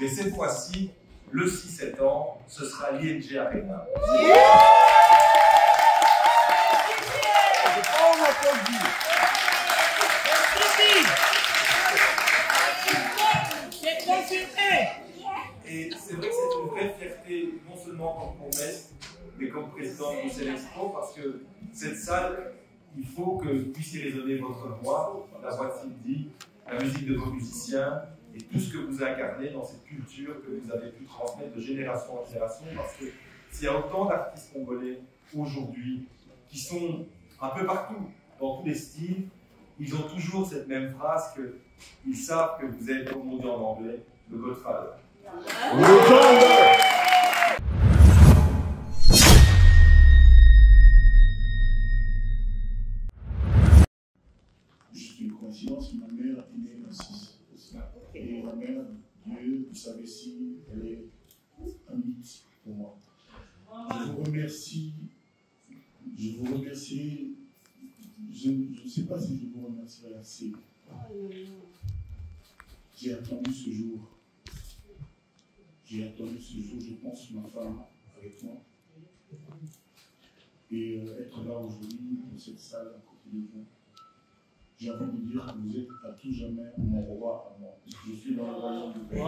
Mais cette fois-ci, le 6-7 ans, ce sera l'ING Arena. Et c'est vrai que c'est une vraie fierté, non seulement comme bourgmestre, mais comme président du Conseil Expo, parce que cette salle, il faut que puisse y résonner votre voix, la voix de Cindy, la musique de vos musiciens, et tout ce que vous incarnez dans cette culture que vous avez pu transmettre de génération en génération, parce que s'il y a autant d'artistes congolais aujourd'hui qui sont un peu partout, dans tous les styles, ils ont toujours cette même phrase qu'ils savent que vous êtes, comme on dit en anglais, le Godfather. Juste une coïncidence, ma mère est née le 6 aussi. Et ma mère, Dieu, vous savez si elle est un mythe pour moi. Je vous remercie. Je vous remercie. Je ne sais pas si je vous remercierai assez. J'ai attendu ce jour. J'ai attendu ce jour, je pense, ma femme avec moi. Et être là aujourd'hui, dans cette salle, à côté de vous, j'ai envie de dire que vous êtes à tout jamais mon roi à moi. Parce que je suis dans le royaume de Dieu.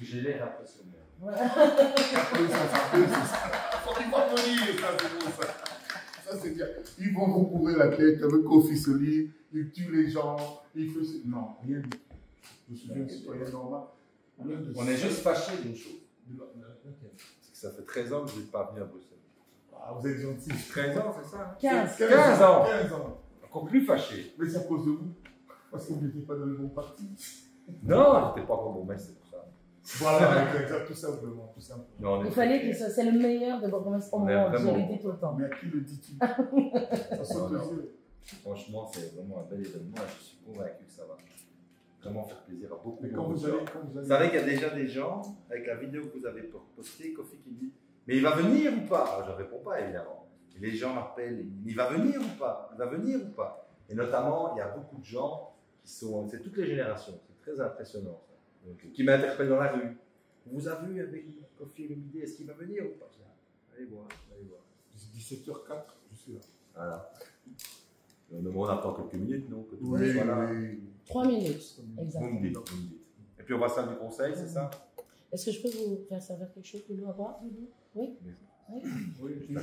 J'ai l'air impressionné. Ouais. Ça c'est bien. Ils vont vous courir la tête avec Kofi Soli, ils tuent les gens, ils font... Non, rien du tout. Je suis un citoyen normal. On est juste fâché d'une chose. C'est que ça fait 13 ans que vous n'êtes pas venu à Bruxelles. Ah, vous êtes gentil. 13 ans, c'est ça? 15 ans. 15 ans. Encore plus fâché. Mais c'est à cause de vous. Parce que vous n'étiez pas dans le bon parti. Non, j'étais pas encore bourgmestre, c'est pour ça. Voilà, tout simplement. Non, il fallait que c'est le meilleur de bourgmestre au monde, je l'ai dit tout le temps. Mais à qui le dis-tu? Ça saute aux yeux. Franchement, c'est vraiment un bel événement et je suis convaincu que ça va vraiment faire plaisir à beaucoup de gens. Vous savez qu'il y a déjà des gens, avec la vidéo que vous avez postée, Kofi qui dit « Mais il va venir ou pas ?» Alors, je ne réponds pas évidemment. Et les gens m'appellent « Il va venir ou pas? Il va venir ou pas ?» Et notamment, il y a beaucoup de gens qui sont, c'est toutes les générations, c'est très impressionnant ça. Donc, qui m'interpellent dans la rue. On vous a vu avec Kofi Olomide, est-ce qu'il va venir ou pas? Allez voir, allez voir. 17h04, je suis là. Voilà. On attend quelques minutes, non? Oui, voilà. 3 minutes, exactement. Vous me dites. Et puis on va salle du conseil, c'est ça? Est-ce que je peux vous faire servir quelque chose de l'eau à boire? Oui. Oui, je le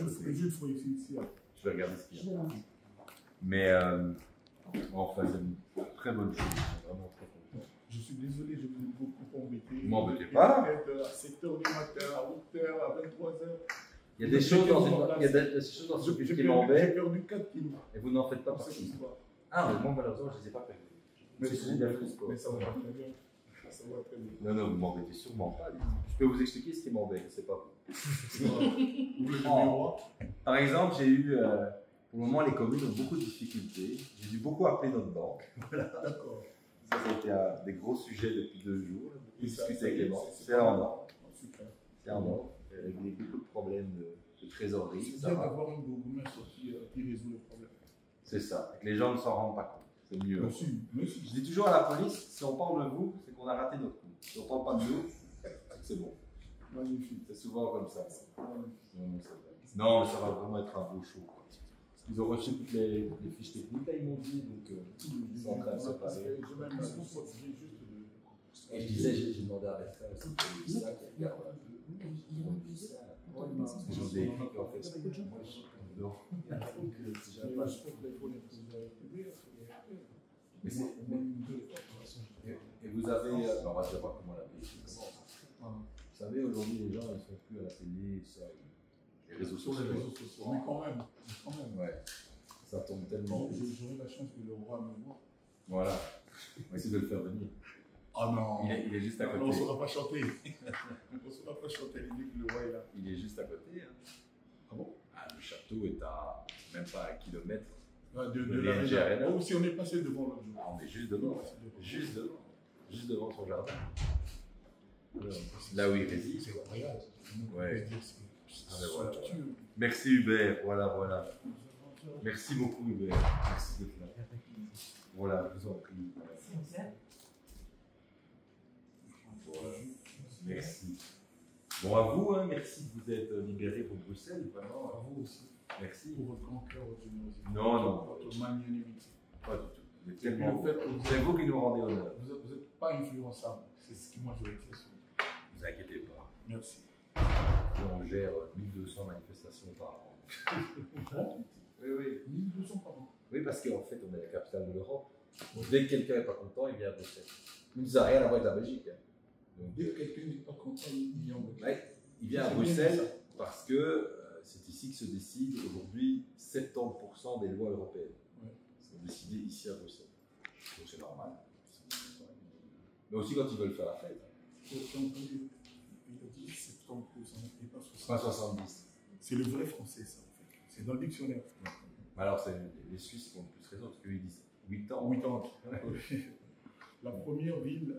ferai ici. Je vais regarder ce qu'il y a. Mais enfin, c'est une très bonne chose. Vraiment très content. Je suis désolé, je vous ai beaucoup embêté. Ne m'embêtez pas. À 7h du matin, à 8h, à 23h. Il y a des choses dans ce film qui m'embêtent. J'ai perdu 4 kilos. Et vous n'en faites pas partie. Ah, mais moi, malheureusement, je ne les ai pas perdus. Mais ça va très bien. Ça va très bien. Non, non, vous m'embêtez sûrement pas. Je peux vous expliquer ce qui m'embête, c'est pas vous. Par exemple, j'ai eu, pour le moment, les communes ont beaucoup de difficultés. J'ai dû beaucoup appeler notre banque. Voilà. D'accord. Ça a été des gros sujets depuis 2 jours. Discuter avec les banques. C'est en ordre. C'est en ordre. J'ai réglé beaucoup de problèmes de trésorerie. C'est bien d'avoir un bourgmestre qui résout le problème. C'est ça. Et que les gens ne s'en rendent pas compte. C'est mieux. Merci. Je dis toujours à la police, si on parle de vous, c'est qu'on a raté notre coup. Si on parle pas de nous, c'est bon. Magnifique. C'est souvent comme ça. Non, mais ça va vraiment être un beau show. Quoi. Ils ont reçu toutes les fiches techniques, là, ils m'ont dit, donc ils sont en train de se passer. Et je disais, j'ai demandé à Bertrand aussi, c'est ça qui regarde. Je vous ai écrit qu'en fait, non. Et vous avez, on va dire pas comment la politique commence. Vous savez, aujourd'hui, les gens, ils ne sont plus à la télé, ça, les réseaux sociaux. Mais quand même. Ouais. Ça tombe tellement. J'aurai la chance que le roi me voit. Voilà. On va essayer de le faire venir. Ah non. Il est juste à côté. On ne saura pas chanter. On ne saura pas chanter. Il dit que le roi est là. Il est juste à côté. Hein. Ah bon? Le château est à même pas 1 kilomètre. De la région. Oh, si on est passé devant l'autre jour. On est juste devant. Juste devant. Juste devant son jardin. Là où il réside. C'est incroyable. Ouais. Voilà. Merci Hubert. Voilà. Merci beaucoup Hubert. Merci d'être là. Voilà, je vous en prie. Voilà. Merci. Bon, à vous, hein, merci de vous être libéré pour Bruxelles. Vraiment. À vous aussi. Merci. Pour votre grand cœur, votre générosité. Non. Votre magnanimité. Pas du tout. Vous êtes tellement c'est vous qui nous rendez honneur. Vous n'êtes pas influençable. C'est ce qui moi je retiens sur vous. Ne vous inquiétez pas. Merci. On gère 1200 manifestations par an. Oui. 1200 par an. Oui, parce qu'en fait, on est la capitale de l'Europe. Dès que quelqu'un n'est pas content, il vient à Bruxelles. Mais ça n'a rien à voir avec la Belgique. Hein. Donc, dès que quelqu'un n'est pas content, il vient en Belgique. Ouais, il vient à Bruxelles parce que c'est ici que se décident aujourd'hui 70% des lois européennes. Ouais. Sont décidées ici à Bruxelles. Donc c'est normal. Mais aussi quand ils veulent faire la fête. Il a dit 70% et pas 70%. Pas 70. C'est le vrai français, ça, en fait. C'est dans le dictionnaire. Alors, les Suisses qui ont plus raison, parce qu'ils disent 80. 80. La première ville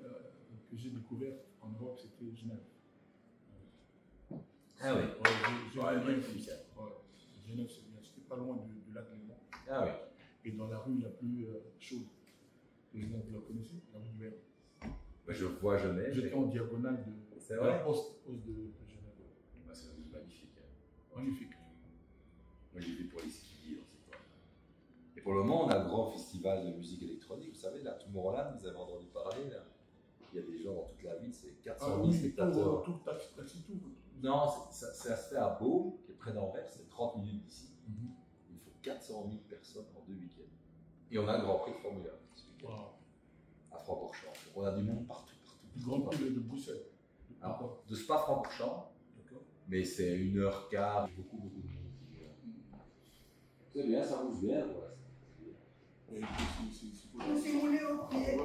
que j'ai découverte en Europe, c'était Genève. Ah oui. Genève, c'est bien. Genève, c'est bien. C'était pas loin du lac Léman. Ah oui. Et dans la rue la plus chaude de Genève, vous la connaissez? La rue du Verre. Je vois Genève. J'étais en diagonale de la poste de Genève. Bah, c'est magnifique. Hein. Magnifique. Moi, j'y vais pour les skis dans ces coins. Et pour le moment, on a le grand festival de musique électronique. Vous savez, là, Tomorrowland, vous avez entendu parler, là. Il y a des gens dans toute la ville, c'est 400 000 spectateurs. Tout, taxi, tout. Non, ça se fait à Beaune, qui est près d'Anvers, c'est 30 minutes d'ici. Il faut 400 000 personnes en 2 week-ends. Et on a le Grand Prix de Formule 1 ce week-end. À Francorchamps. On a du monde partout. Le Grand Prix de Bruxelles. Alors, de Spa-Francorchamps, mais c'est 1h15, beaucoup de monde. C'est bien, ça bouge bien. Si vous voulez au pied,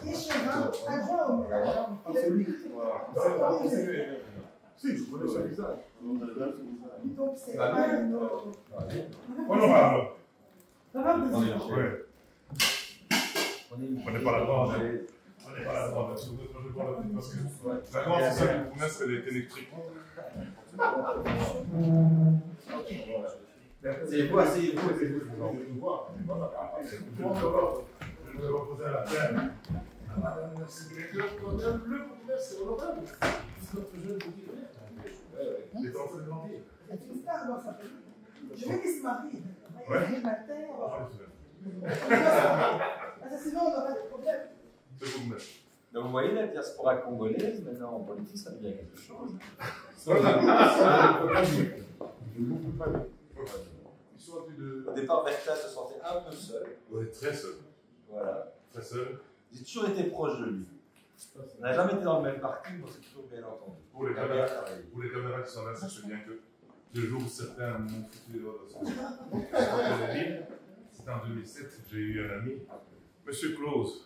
échevin, à Rome. Si, je connais son visage. Donc c'est pas Honorable. On n'est pas là-dedans. On n'est pas là-dedans. Parce que la grande, c'est ça du promesse, elle est électrique. Asseyez-vous, asseyez-vous. Je vais reposer à la terre. Le promesse, c'est honorable. C'est notre jeune petit. Il est en train de grandir. Je vais qu'il se marie. Ouais. Ma terre. Sinon, on aura des problèmes. C'est vous-même. Donc vous voyez, la diaspora congolaise, maintenant en politique, ça devient quelque chose. Au départ, Bertrand se sentait un peu seul. Oui, très seul. Voilà. Très seul. J'ai toujours été proche de lui. On n'a jamais été dans le même parti, mais on s'est toujours bien entendu. Pour les caméras qui sont là, sachez bien que le jour où certains m'ont foutu c'était en 2007, j'ai eu un ami, M. Claus,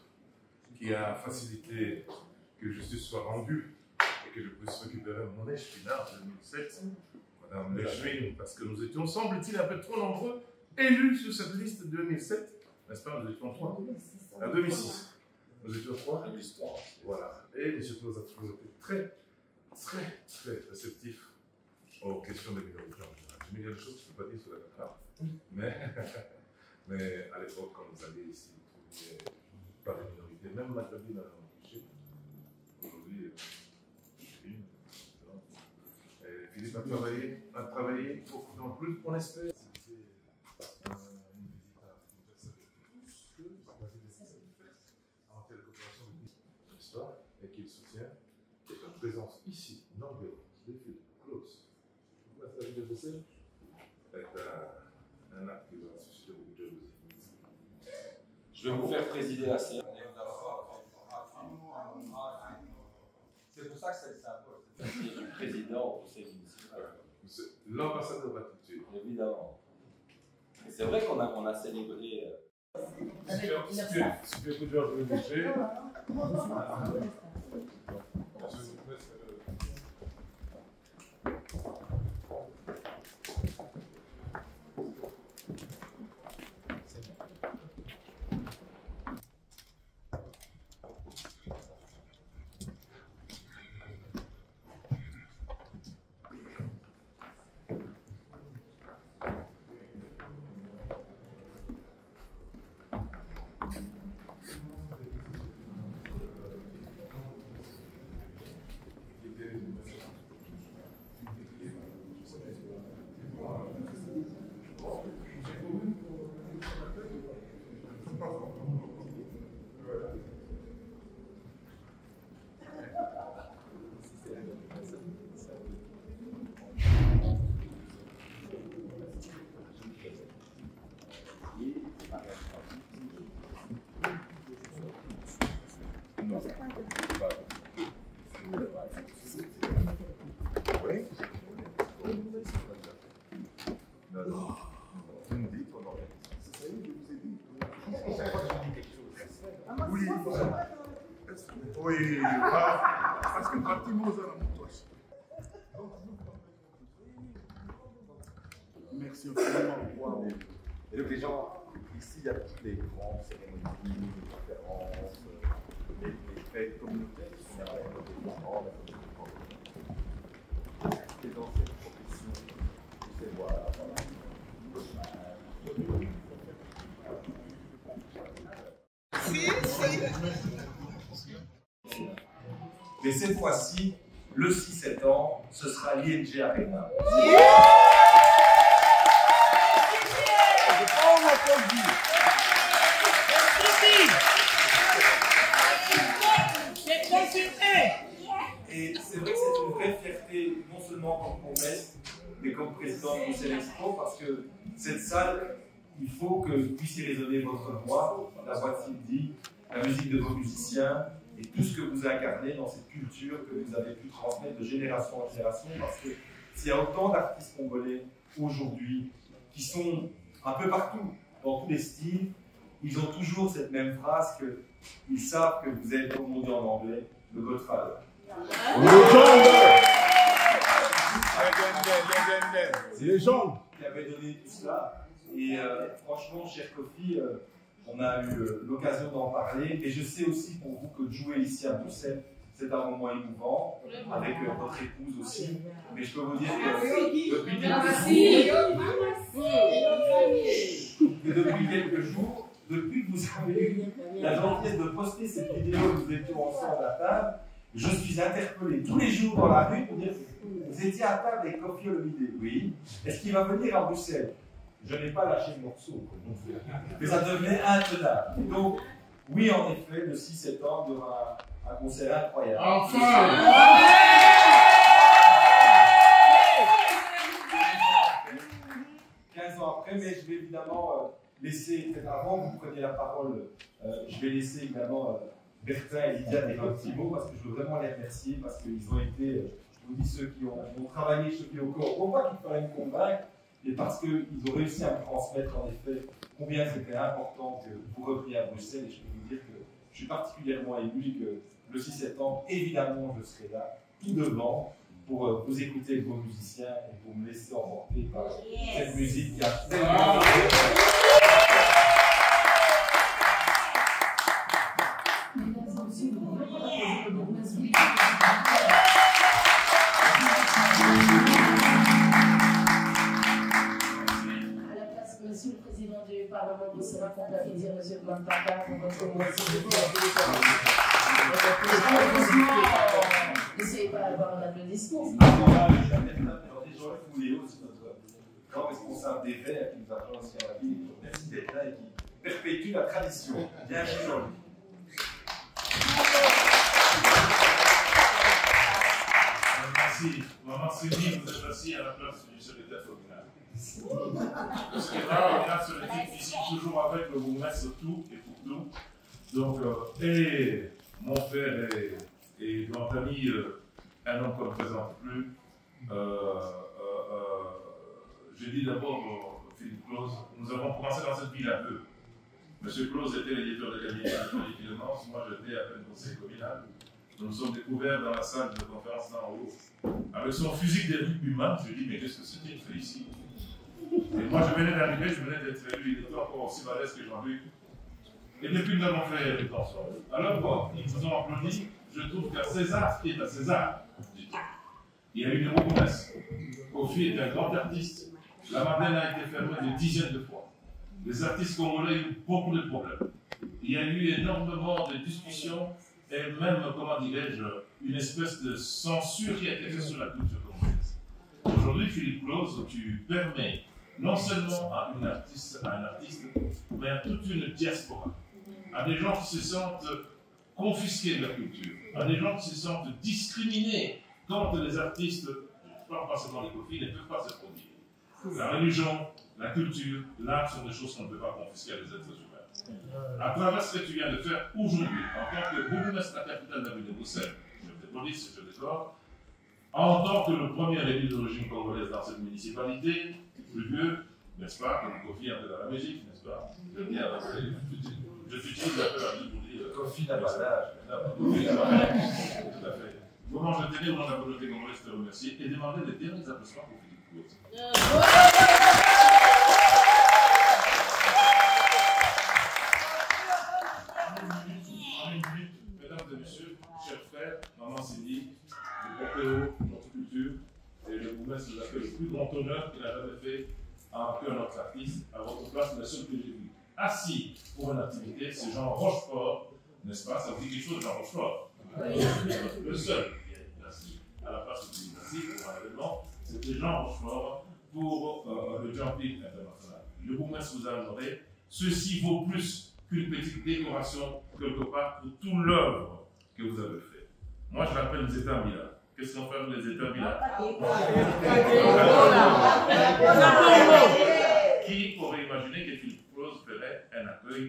qui a facilité que justice soit rendue et que je puisse récupérer mon échevin en 2007, Madame Lechevin, parce que nous étions, semble-t-il, un peu trop nombreux élus sur cette liste de 2007, n'est-ce pas? Nous étions 3. En 2006. Nous étions 3. Voilà. Et M. Claus a toujours été très réceptif aux questions des millions de gens. Il y a des choses que je ne peux pas dire sur la caméra. Mais à l'époque, quand vous allez ici, pas de minorité, même la cabine a empêché. Aujourd'hui, Philippe a travaillé beaucoup en plus, on espère. C'était une visite à l'université de tous, que en telle coopération de l'histoire et qu'il soutient, et sa présence ici, dans le bureau, de Philippe Close, la ville de Bruxelles, est un acte qui va susciter beaucoup de jalousie. Je vais vous faire présider la séance. C'est pour ça que c'est le symbole. C'est le président au conseil municipal. L'ambassadeur va tout de suite. Évidemment. C'est vrai qu'on a célébré. Super coup de jour de déchet. Oui, parce que Patimo, merci infiniment. Et donc les gens, ici il y a toutes les grandes cérémonies, les conférences, les fêtes communautaires qui sont là, les parents, les anciennes professions, tu sais, voilà. Mais cette fois-ci, le 6 septembre, ce sera l'ING Arena. Et c'est vrai que c'est une vraie fierté, non seulement comme bourgmestre, mais comme président de Bruxelles Expo, parce que cette salle, il faut que puissiez résonner votre voix, la voix de Cindy, la musique de vos musiciens, et tout ce que vous incarnez dans cette culture que vous avez pu transmettre de génération en génération, parce que s'il y a autant d'artistes congolais aujourd'hui qui sont un peu partout, dans tous les styles, ils ont toujours cette même phrase qu'ils savent que vous êtes, comme on dit en anglais, le Godfather. Légende. Qui avait donné tout cela. Et franchement, cher Kofi, on a eu l'occasion d'en parler. Et je sais aussi pour vous que de jouer ici à Bruxelles, c'est un moment émouvant, avec votre épouse aussi. Mais je peux vous dire que depuis quelques jours, depuis que vous avez eu la gentillesse de poster cette vidéo où nous étions ensemble à table, je suis interpellé tous les jours dans la rue pour dire vous étiez à table avec Kofi Olomide. Oui. Est-ce qu'il va venir à Bruxelles? Je n'ai pas lâché le morceau. Mais ça devenait intenable. Donc, oui, en effet, le 6 septembre, il y aura un concert incroyable. Enfin! 15 ans après, mais je vais évidemment laisser, peut-être avant que vous preniez la parole, je vais laisser également Bertin et Lydia dire un petit mot, parce que je veux vraiment les remercier, parce qu'ils ont été, je vous dis, ceux qui ont travaillé, ceux qui ont encore, pas qu'il fallait me convaincre, mais parce qu'ils ont réussi à me transmettre en effet combien c'était important que vous reveniez à Bruxelles, et je peux vous dire que je suis particulièrement ému et que le 6 septembre, évidemment, je serai là, tout devant, pour vous écouter avec vos musiciens et pour me laisser emporter par cette musique qui a tellement... Monsieur le Président du Parlement bruxellois, qu'on peut dire Monsieur Mantaka, N'essayez pas d'avoir un applaudissement. Les gens voulaient aussi notre grand responsable des Verts qui nous a rejoint aussi à la ville. Merci d'être là et qui perpétue la tradition. Bienvenue Jean-Luc. Merci. Maman Cindy, vous êtes assis à la place du secrétaire communal. Le secrétaire communal se retrouve ici toujours avec le bourgmestre tout et pour tout. Donc, et mon frère et notre ami, un homme qu'on ne présente plus, je dis d'abord Philippe Claus, nous avons commencé dans cette ville à deux. Monsieur Claus était l'éditeur de cabinet de l'évidence, moi j'étais à peine conseiller communal. Nous nous sommes découverts dans la salle de conférence là en haut. Avec son fusil d'Éric humain, je dis mais qu'est-ce que c'est qu'il fait ici? Et moi je venais d'arriver, je venais d'être élu, il était encore aussi balèze que Jean-Luc. Et depuis nous avons fait une tension. Alors bon, ils nous ont applaudi, je trouve qu'à César, ce qui est à César, il y a eu des promesses. Kofi est un grand artiste. La Madeleine a été fermée des dizaines de fois. Les artistes congolais ont eu beaucoup de problèmes. Il y a eu énormément de discussions et même, comment dirais-je, une espèce de censure qui a été faite sur la culture congolaise. Aujourd'hui, Philippe Claus, tu permets non seulement à un artiste, mais à toute une diaspora, à des gens qui se sentent confisqués de leur culture, à des gens qui se sentent discriminés quand les artistes, pas seulement les Kofi, ne peuvent pas se produire. La religion, la culture, l'art sont des choses qu'on ne peut pas confisquer à des êtres humains. À travers ce que tu viens de faire aujourd'hui, en tant que bourgmestre de la capitale de la ville de Bruxelles, chef de police, chef de corps, en tant que le premier élu d'origine congolaise dans cette municipalité, plus vieux, n'est-ce pas, comme Kofi un peu dans la Belgique, n'est-ce pas? Je t'utilise un peu la vie pour dire. Kofi n'a pas d'âge. Tout à fait. Comment je tenais au nom de la communauté congolaise te remercier et demander les derniers applaudissements pour Philippe Claus. Mesdames et messieurs, chers frères, maman Cindy, le portez haut notre culture et le bourgmestre nous a fait le plus grand honneur qu'il a jamais fait à un autre artiste. À votre place, le seul que j'ai vu assis pour une activité, c'est Jean Rochefort, n'est-ce pas? Ça vous dit quelque chose, Jean Rochefort? Le seul qui est assis à la place du président pour un événement, c'était Jean Rochefort pour le Jumping International. Le bourgmestre vous a honoré. Ceci vaut plus qu'une petite décoration quelque part pour toute l'œuvre que vous avez fait. Moi, je l'appelle les États Milan. Qu'est-ce qu'on fait les États Milan? Qui aurait imaginé que Philippe Claus ferait un accueil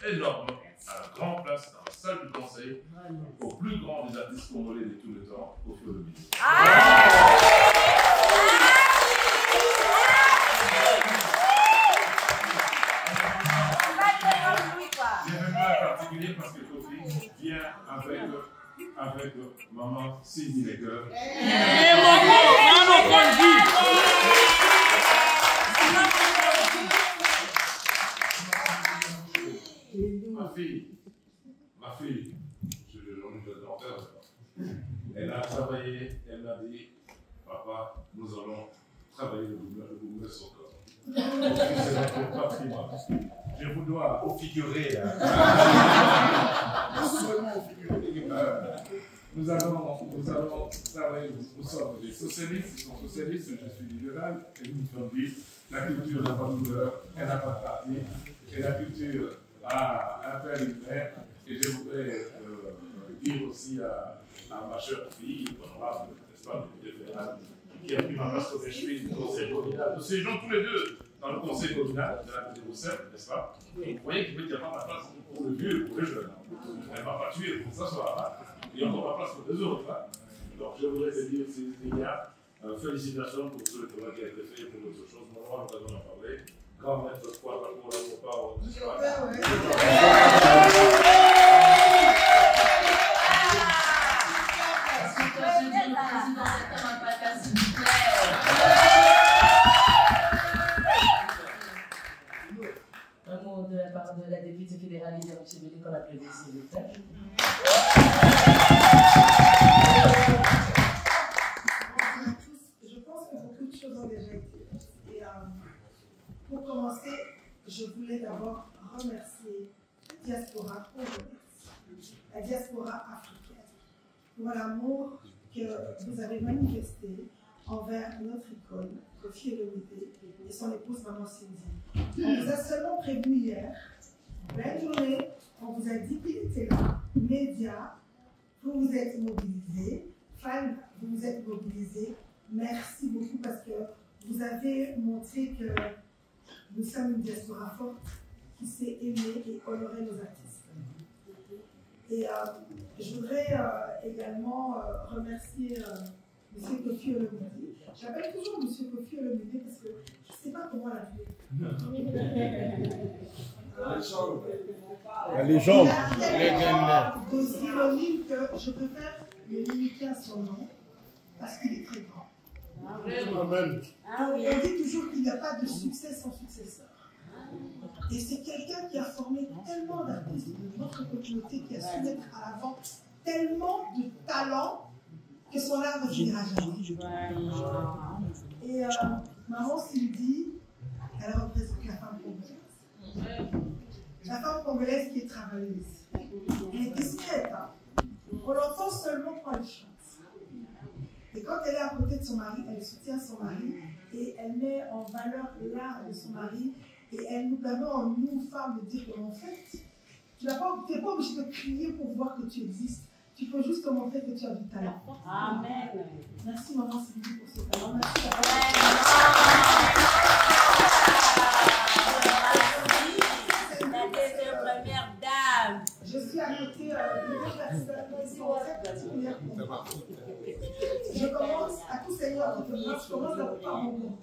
énorme à la grande place dans la salle du conseil au plus grand des artistes congolais de tout le temps, au feu de mise. L'événement est particulier parce que Kofi vient avec maman Cindy Leger. Ma fille, je l'ai de elle a travaillé, elle m'a dit, papa, nous allons travailler le bourgmestre au corps. C'est notre patrimoine. Je vous dois figurer. Seulement figurer. Nous allons travailler, nous sommes des socialistes, ils sont socialistes, je suis libéral, et nous sommes dit, la culture n'a pas de couleur, elle n'a pas de parti, et la culture a un père et une mère, et je voudrais dire aussi à ma chère fille, honorable, n'est-ce pas, le député fédéral, qui a pris ma place comme échevine du conseil communal. Nous séjournons tous les deux dans le conseil communal de la ville de Bruxelles, n'est-ce pas? Vous voyez qu'il n'y a pas ma place pour le vieux, pour le jeune. Elle ne m'a pas tué pour s'asseoir. Il y a encore ma place pour les autres. Donc je voudrais te dire, Cécilia, félicitations pour tout le travail qui a été fait pour d'autres choses. Moi, on va en parler. Grand maître foi, la pour la parole, n'est-ce Un mot de la part de la députée fédérale Lydia Michel-Bélé qu'on applaudit, s'il vous plaît. Je pense que beaucoup de choses ont déjà été dites. Et pour commencer, je voulais d'abord remercier Diaspora la diaspora africaine, pour l'amour que vous avez manifesté envers notre icône, Koffi Olomide, et son épouse Maman Cindy. On vous a seulement prévenu hier, pleine journée, on vous a dit qu'il était là, médias, vous vous êtes mobilisés, fans, vous vous êtes mobilisés. Merci beaucoup parce que vous avez montré que nous sommes une diaspora forte qui sait aimer et honorer nos artistes. Et je voudrais également remercier M. Koffi Olomide. J'appelle toujours M. Koffi Olomide parce que je ne sais pas comment l'appeler. La légende. Il y a d'aussi anonyme que je préfère le limiter à son nom parce qu'il est très grand. Amen. On dit toujours qu'il n'y a pas de succès sans successeur. Et c'est quelqu'un qui a formé tellement d'artistes de notre communauté, qui a su mettre à l'avant tellement de talents que son art ne finira jamais. Et Maman Cindy, elle représente la femme congolaise. La femme congolaise qui est travailleuse. Elle est discrète. Hein. On l'entend seulement quand elle chante. Et quand elle est à côté de son mari, elle soutient son mari et elle met en valeur l'art de son mari et elle nous permet, en nous, femmes, de dire qu'en fait, tu n'es pas obligé de crier pour voir que tu existes. Tu peux juste te montrer que tu as du talent. Amen. Merci Maman Cindy pour ce talent. Merci. La deuxième première dame. Je suis à côté de deux personnes qui sont très particulières pour moi. Je commence à tout seigneur d'autographe, je commence d'abord par mon nom.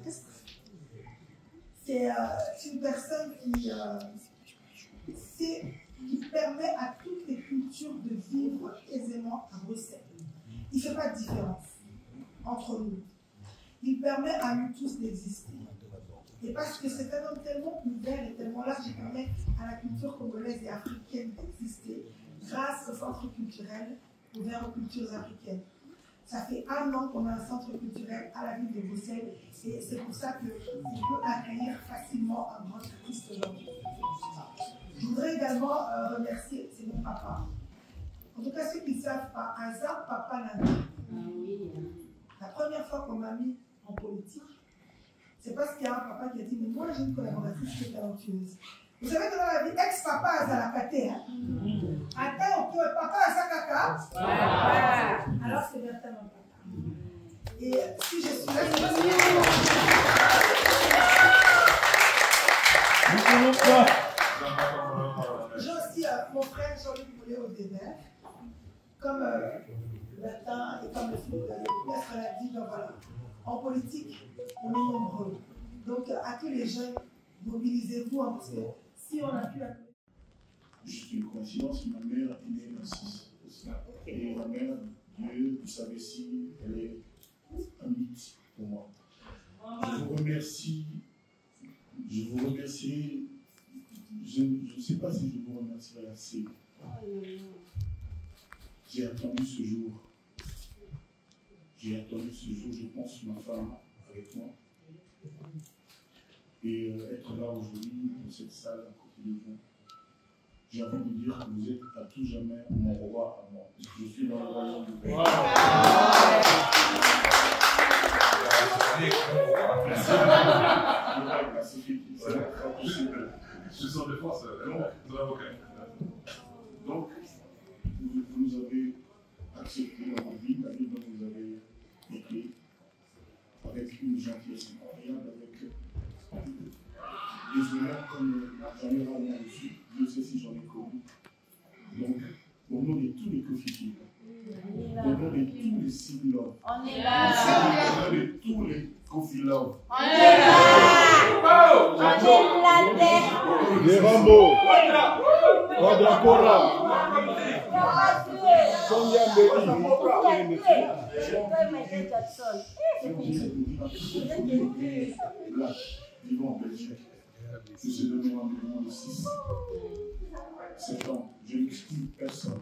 C'est une personne qui permet à toutes les cultures de vivre aisément à Bruxelles. Il ne fait pas de différence entre nous. Il permet à nous tous d'exister. Et parce que c'est un homme tellement ouvert et tellement large, il permet à la culture congolaise et africaine d'exister grâce au centre culturel ouvert aux cultures africaines. Ça fait 1 an qu'on a un centre culturel à la ville de Bruxelles et c'est pour ça qu'on peut accueillir facilement un grand artiste aujourd'hui. Je voudrais également remercier, c'est mon papa. En tout cas, ceux qui ne savent pas, Azar Papa Nana. La première fois qu'on m'a mis en politique, c'est parce qu'il y a un papa qui a dit, mais moi j'ai une collaboratrice qui est talentueuse. Vous savez que dans la vie, ex-papa Azalakate, hein? Attends, papa Azakaka. Alors c'est Bertha mon papa. Et si je suis là, j'ai aussi mon frère Jean-Luc Boulet au Débert, comme Bertha et comme le fils de Maître l'a dit, donc voilà. En politique, on est nombreux. Donc, à tous les jeunes, mobilisez-vous, hein, parce que si on a pu la... Juste une coïncidence, ma mère est née le 6. Et ma mère, Dieu, vous savez si elle est un mythe pour moi. Je vous remercie. Je ne sais pas si je vous remercierai assez. J'ai attendu ce jour. J'ai attendu ce jour, je pense, ma femme avec moi. Et être là aujourd'hui, dans cette salle, à côté de vous, j'ai envie de dire que vous êtes à tout jamais mon roi à moi. Je suis dans le royaume de Dieu. Je sens des forces, de l'avocat. Donc, vous nous avez accepté dans votre vie, la vie dont vous avez écrit, avec une gentillesse incroyable, avec des honneurs comme j'en ai rarement reçu. Je sais si j'en ai connu. Donc, au nom de tous les Koffi, au nom de tous les Sibilov, On est là. au nom de tous les Koffi Love, On est là. On est là. les Rambo, Quadracora, Sonia Mbeli, là, vivant en Belgique. Je suis donné rendez-vous le 6 septembre. Je n'exclus personne.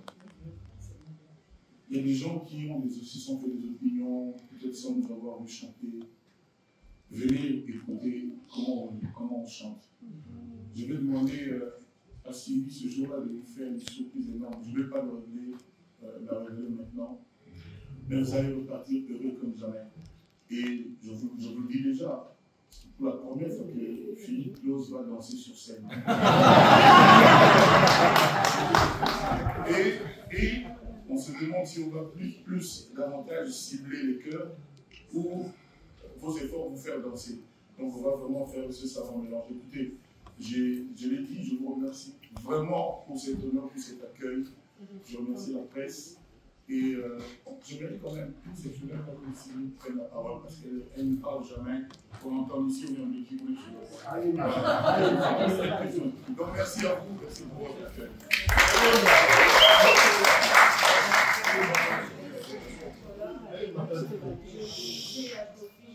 Il y a des gens qui se sont fait des opinions, peut-être sans nous avoir vu chanter. Venez écouter comment on chante. Je vais demander à Sylvie ce jour-là de nous faire une surprise énorme. Je ne vais pas le révéler mais vous allez repartir heureux comme jamais. Et je vous le dis déjà, pour la première fois que Philippe Claus va danser sur scène. et on se demande si on va davantage cibler les cœurs ou vos efforts vous faire danser. Donc on va vraiment faire ce savant mélange. Écoutez, je l'ai dit, je vous remercie vraiment pour cet honneur, pour cet accueil. Je remercie la presse. Et j'aimerais quand même que ces filles-là prennent la parole parce qu'elles ne parlent jamais. On entend ici, on est en équipe, on est chez donc merci à vous, merci pour votre accueil.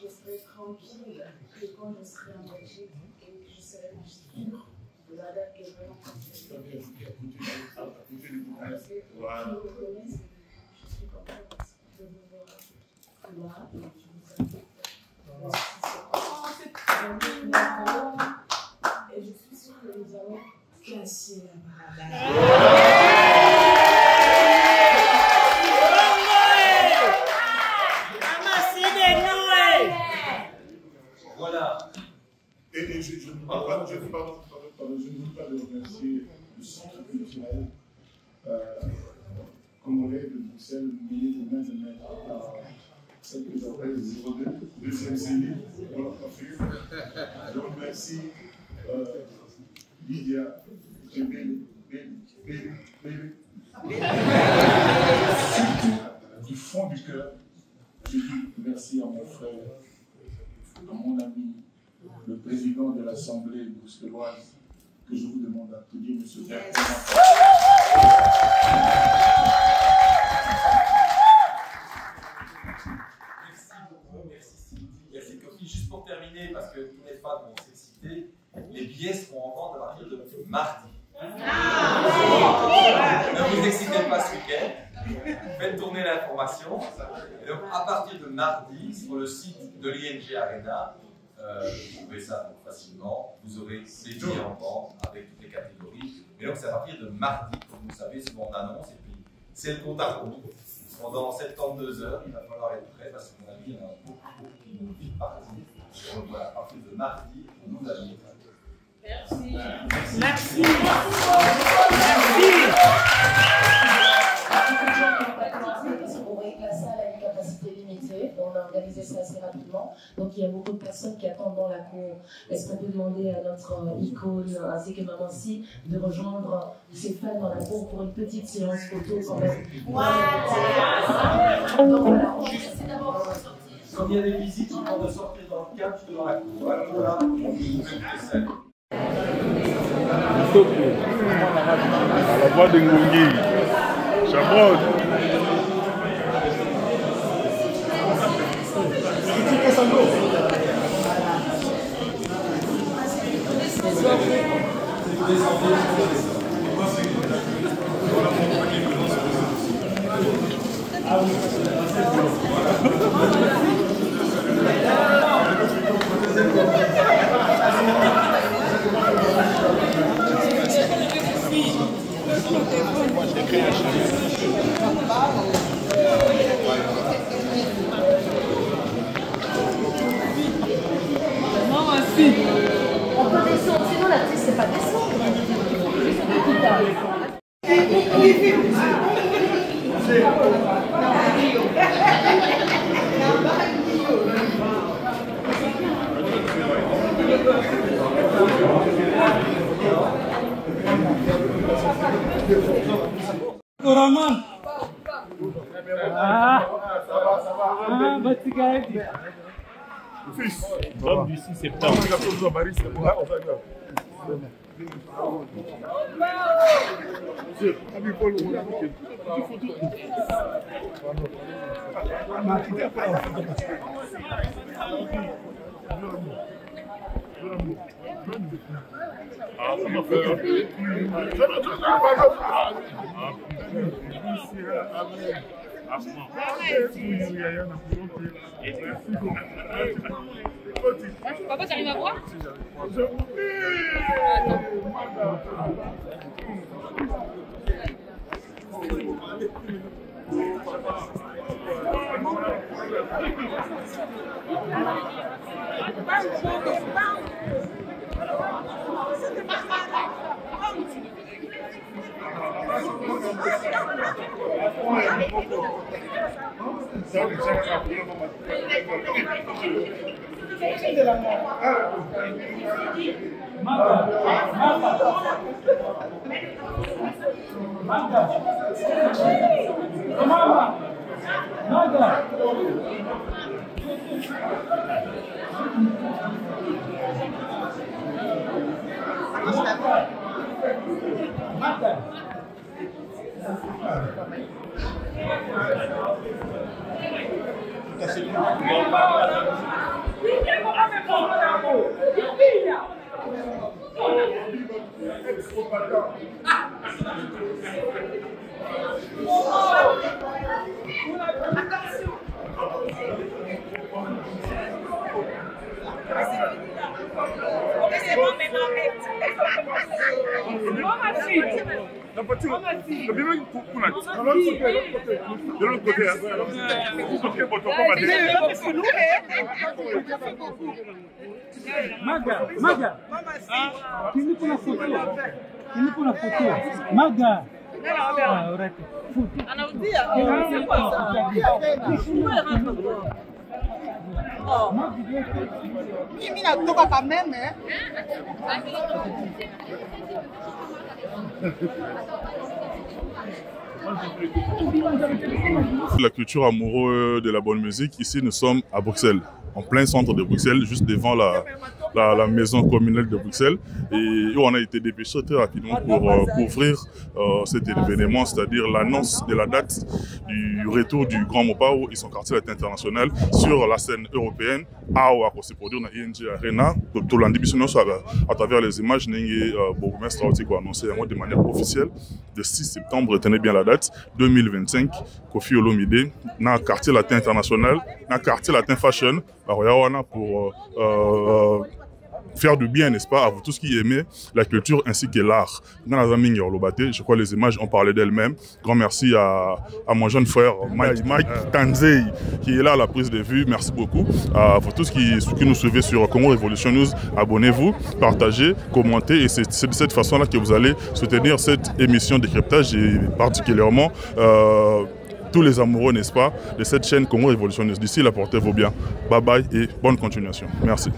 Je serai tranquille que quand je serai en Belgique et je serai sûre de la date que je vais rencontrer. Voilà. Et je suis sûre que nous allons casser la barrière. Voilà. Et je ne veux pas de remercier le centre culturel congolais de Bruxelles, mêlé de main de maître par celle que j'appelle 02, deuxième cellule pour la coiffure. Je remercie Lydia, surtout du fond du cœur, je dis merci à mon frère, à mon ami, le président de l'Assemblée bruxelloise, que je vous demande d'applaudir, M. Bertrand. Merci Kofi. Juste pour terminer, parce que tous les fans vont s'exciter, les billets seront en vente à partir de mardi. Ne vous excitez pas ce week-end, faites tourner l'information. Et donc à partir de mardi, sur le site de l'ING Arena, vous trouvez ça facilement, vous aurez des billets en vente avec toutes les catégories. Et donc c'est à partir de mardi, comme vous savez, c'est mon annonce, et puis c'est le compte à rebours. Pendant 72 heures, il va falloir être prêt parce que mon avis, il y en a beaucoup qui nous vivent partie. Donc voilà, à partir de mardi, on nous ajoute. Merci. Merci. On voyait que la salle a une capacité limitée, on a organisé ça assez rapidement. Donc il y a beaucoup de personnes qui attendent dans la cour. Est-ce qu'on peut demander à notre icône ainsi que Maman Si de rejoindre ses fans dans la cour pour une petite séance photo quand même. Voilà. Donc voilà, on va essayer d'abord de sortir. Quand il y a des visites, ils vont de sortir dans le cadre devant la cour. Voilà, on vous fait à la voix de Ngongi, Chabot. On peut descendre, sinon l'actrice c'est pas descendre. Roman. Fils, l'homme du 6 septembre. Ah, ça m'a fait Papa, t'arrives à voir? Attends. Maga, kini kuna foto. Maga. Mimi natoka quand même, hein. La culture amoureuse de la bonne musique, ici nous sommes à Bruxelles, en plein centre de Bruxelles, juste devant la maison communale de Bruxelles. Et on a été dépêché très rapidement pour couvrir cet événement, c'est-à-dire l'annonce de la date du retour du Grand Mopao et son quartier latin international sur la scène européenne. Awa, qui se produit dans ING Arena. Tout l'ambition à travers les images, Bourgmestre a annoncé de manière officielle le 6 septembre, retenez bien la date, 2025, Koffi Olomide, dans le quartier latin international, dans le quartier latin fashion, pour faire du bien, n'est-ce pas, à vous tous qui aimez la culture ainsi que l'art. Je crois que les images ont parlé d'elles-mêmes. Grand merci à mon jeune frère Mike Tanzei qui est là à la prise de vue. Merci beaucoup. À vous tous qui nous suivez sur Congo Revolution News, abonnez-vous, partagez, commentez et c'est de cette façon-là que vous allez soutenir cette émission de décryptage et particulièrement tous les amoureux, n'est-ce pas, de cette chaîne Congo Revolution News. D'ici là, portez-vous bien. Bye bye et bonne continuation. Merci.